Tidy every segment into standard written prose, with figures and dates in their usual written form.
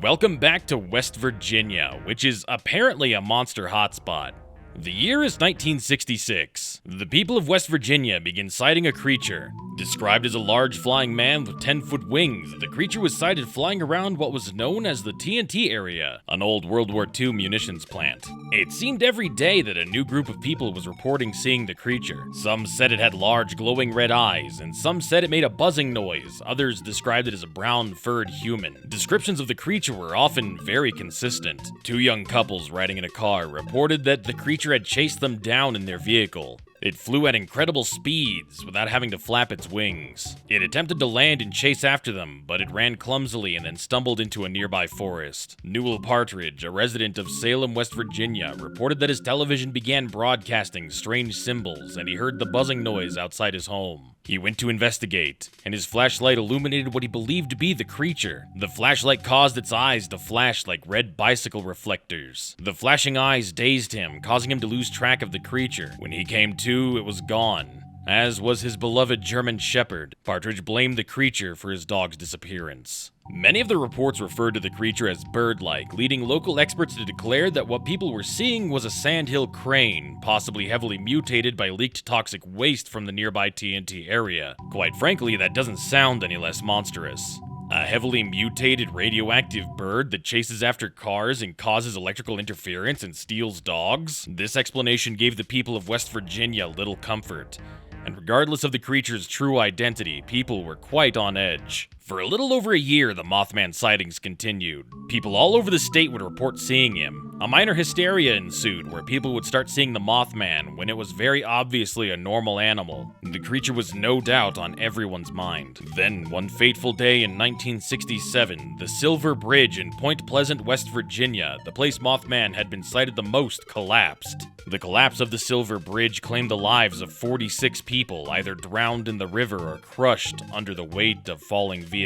Welcome back to West Virginia, which is apparently a monster hotspot. The year is 1966. The people of West Virginia begin sighting a creature. Described as a large flying man with 10-foot wings, the creature was sighted flying around what was known as the TNT area, an old World War II munitions plant. It seemed every day that a new group of people was reporting seeing the creature. Some said it had large glowing red eyes, and some said it made a buzzing noise. Others described it as a brown-furred human. Descriptions of the creature were often very consistent. Two young couples riding in a car reported that the creature had chased them down in their vehicle. It flew at incredible speeds without having to flap its wings. It attempted to land and chase after them, but it ran clumsily and then stumbled into a nearby forest. Newell Partridge, a resident of Salem, West Virginia, reported that his television began broadcasting strange symbols and he heard the buzzing noise outside his home. He went to investigate, and his flashlight illuminated what he believed to be the creature. The flashlight caused its eyes to flash like red bicycle reflectors. The flashing eyes dazed him, causing him to lose track of the creature. When he came to, it was gone, as was his beloved German Shepherd. Partridge blamed the creature for his dog's disappearance. Many of the reports referred to the creature as bird-like, leading local experts to declare that what people were seeing was a sandhill crane, possibly heavily mutated by leaked toxic waste from the nearby TNT area. Quite frankly, that doesn't sound any less monstrous. A heavily mutated radioactive bird that chases after cars and causes electrical interference and steals dogs? This explanation gave the people of West Virginia little comfort. And regardless of the creature's true identity, people were quite on edge. For a little over a year, the Mothman sightings continued. People all over the state would report seeing him. A minor hysteria ensued, where people would start seeing the Mothman when it was very obviously a normal animal. The creature was no doubt on everyone's mind. Then, one fateful day in 1967, the Silver Bridge in Point Pleasant, West Virginia, the place Mothman had been sighted the most, collapsed. The collapse of the Silver Bridge claimed the lives of 46 people, either drowned in the river or crushed under the weight of falling vehicles.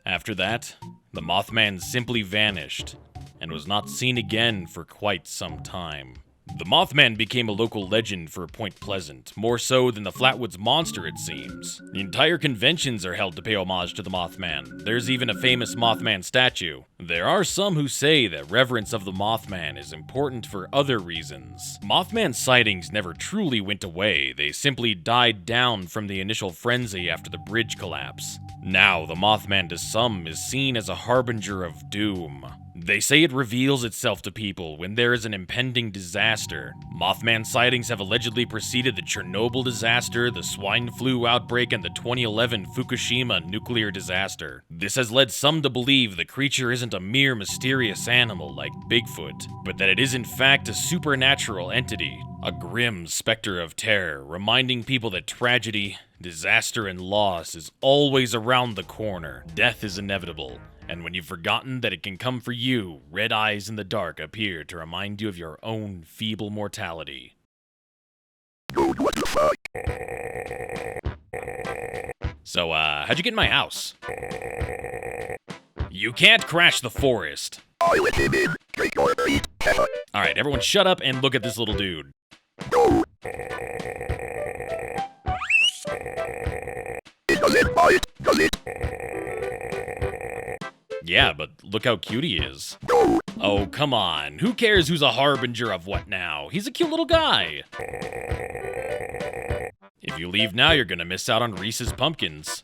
After that, the Mothman simply vanished and was not seen again for quite some time. The Mothman became a local legend for Point Pleasant, more so than the Flatwoods Monster, it seems. The entire conventions are held to pay homage to the Mothman. There's even a famous Mothman statue. There are some who say that reverence of the Mothman is important for other reasons. Mothman sightings never truly went away, they simply died down from the initial frenzy after the bridge collapse. Now, the Mothman to some is seen as a harbinger of doom. They say it reveals itself to people when there is an impending disaster. Mothman sightings have allegedly preceded the Chernobyl disaster, the swine flu outbreak, and the 2011 Fukushima nuclear disaster. This has led some to believe the creature isn't a mere mysterious animal like Bigfoot, but that it is in fact a supernatural entity, a grim specter of terror, reminding people that tragedy, disaster, and loss is always around the corner. Death is inevitable. And when you've forgotten that it can come for you, red eyes in the dark appear to remind you of your own feeble mortality. Dude, what the fuck? So, how'd you get in my house? You can't crash the forest. I let him in. Take your bait. Alright, everyone shut up and look at this little dude. No. It doesn't bite, does it? Yeah, but look how cute he is. No. Oh, come on. Who cares who's a harbinger of what now? He's a cute little guy. If you leave now, you're gonna miss out on Reese's Pumpkins.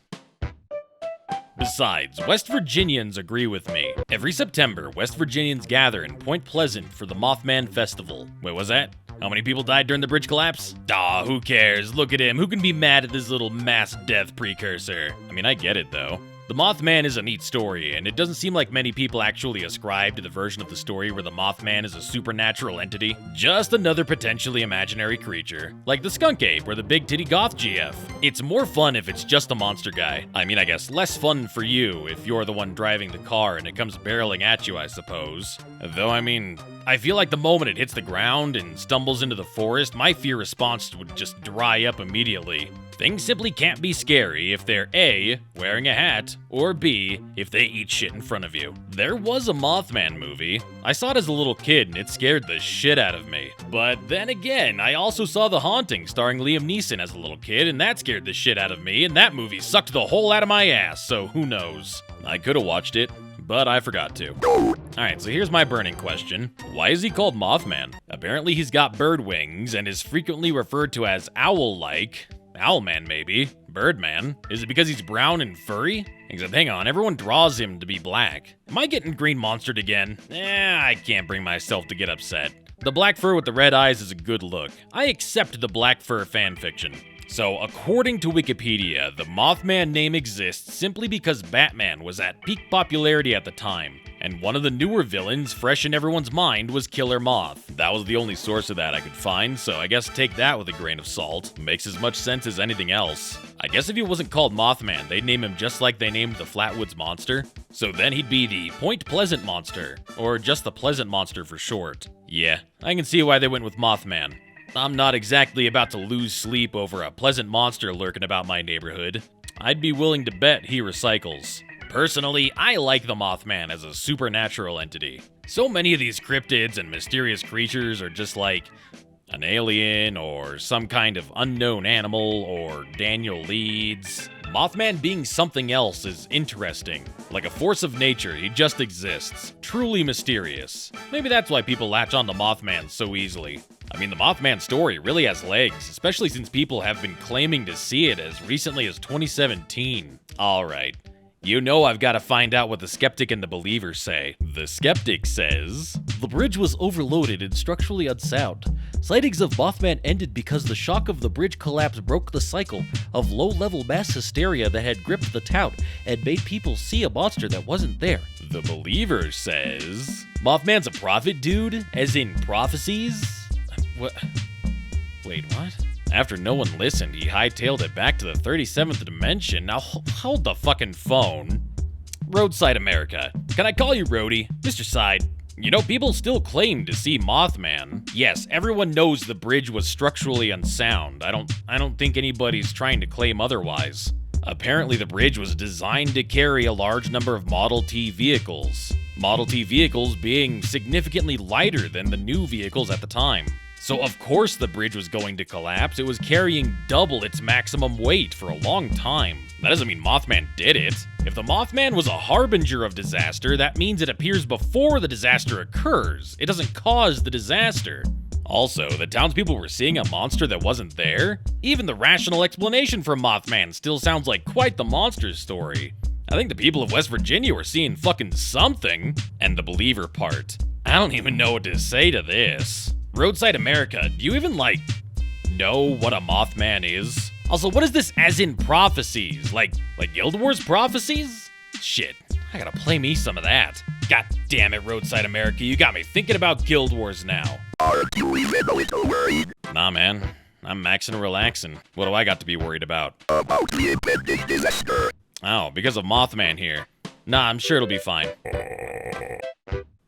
Besides, West Virginians agree with me. Every September, West Virginians gather in Point Pleasant for the Mothman Festival. Wait, was that? How many people died during the bridge collapse? Aw, who cares? Look at him. Who can be mad at this little mass death precursor? I mean, I get it, though. The Mothman is a neat story, and it doesn't seem like many people actually ascribe to the version of the story where the Mothman is a supernatural entity. Just another potentially imaginary creature, like the skunk ape or the big titty goth GF. It's more fun if it's just a monster guy. I mean, I guess less fun for you if you're the one driving the car and it comes barreling at you, I suppose. Though, I mean, I feel like the moment it hits the ground and stumbles into the forest, my fear response would just dry up immediately. Things simply can't be scary if they're A, wearing a hat, or B, if they eat shit in front of you. There was a Mothman movie. I saw it as a little kid and it scared the shit out of me. But then again, I also saw The Haunting starring Liam Neeson as a little kid and that scared the shit out of me, and that movie sucked the hole out of my ass, so who knows. I could have watched it, but I forgot to. Go. Alright, so here's my burning question. Why is he called Mothman? Apparently he's got bird wings and is frequently referred to as owl-like. Owlman, maybe. Birdman. Is it because he's brown and furry? Except, hang on, everyone draws him to be black. Am I getting green monstered again? I can't bring myself to get upset. The black fur with the red eyes is a good look. I accept the black fur fanfiction. So, according to Wikipedia, the Mothman name exists simply because Batman was at peak popularity at the time, and one of the newer villains fresh in everyone's mind was Killer Moth. That was the only source of that I could find, so I guess take that with a grain of salt. Makes as much sense as anything else. I guess if he wasn't called Mothman, they'd name him just like they named the Flatwoods Monster. So then he'd be the Point Pleasant Monster, or just the Pleasant Monster for short. Yeah, I can see why they went with Mothman. I'm not exactly about to lose sleep over a pleasant monster lurking about my neighborhood. I'd be willing to bet he recycles. Personally, I like the Mothman as a supernatural entity. So many of these cryptids and mysterious creatures are just like an alien or some kind of unknown animal or Daniel Leeds. Mothman being something else is interesting. Like a force of nature, he just exists. Truly mysterious. Maybe that's why people latch on to Mothman so easily. I mean, the Mothman story really has legs, especially since people have been claiming to see it as recently as 2017. Alright. You know I've got to find out what the skeptic and the believer say. The skeptic says, "The bridge was overloaded and structurally unsound. Sightings of Mothman ended because the shock of the bridge collapse broke the cycle of low-level mass hysteria that had gripped the town and made people see a monster that wasn't there." The believer says, "Mothman's a prophet, dude? As in prophecies?" What? Wait, what? After no one listened, he hightailed it back to the 37th dimension. Now, hold the fucking phone. Roadside America. Can I call you Roadie? Mr. Side. You know, people still claim to see Mothman. Yes, everyone knows the bridge was structurally unsound. I don't think anybody's trying to claim otherwise. Apparently, the bridge was designed to carry a large number of Model T vehicles. Model T vehicles being significantly lighter than the new vehicles at the time. So of course the bridge was going to collapse. It was carrying double its maximum weight for a long time. That doesn't mean Mothman did it. If the Mothman was a harbinger of disaster, that means it appears before the disaster occurs. It doesn't cause the disaster. Also, the townspeople were seeing a monster that wasn't there. Even the rational explanation for Mothman still sounds like quite the monster story. I think the people of West Virginia were seeing fucking something. And the believer part. I don't even know what to say to this. Roadside America, do you even, know what a Mothman is? Also, what is this as in prophecies? Like Guild Wars prophecies? Shit, I gotta play me some of that. God damn it, Roadside America, you got me thinking about Guild Wars now. Aren't you even a little worried Nah, man, I'm maxing and relaxing. What do I got to be worried about? about the impending disaster? Oh, because of Mothman here. Nah, I'm sure it'll be fine.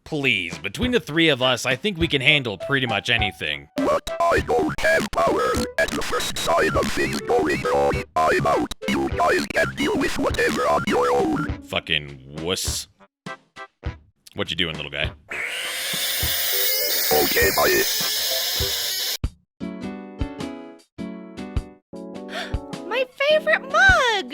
Please, between the three of us, I think we can handle pretty much anything. But I don't have powers. At the first sign of things going wrong, I'm out. You guys can deal with whatever on your own. Fucking wuss. What you doing, little guy? Okay, bye. My favorite mug!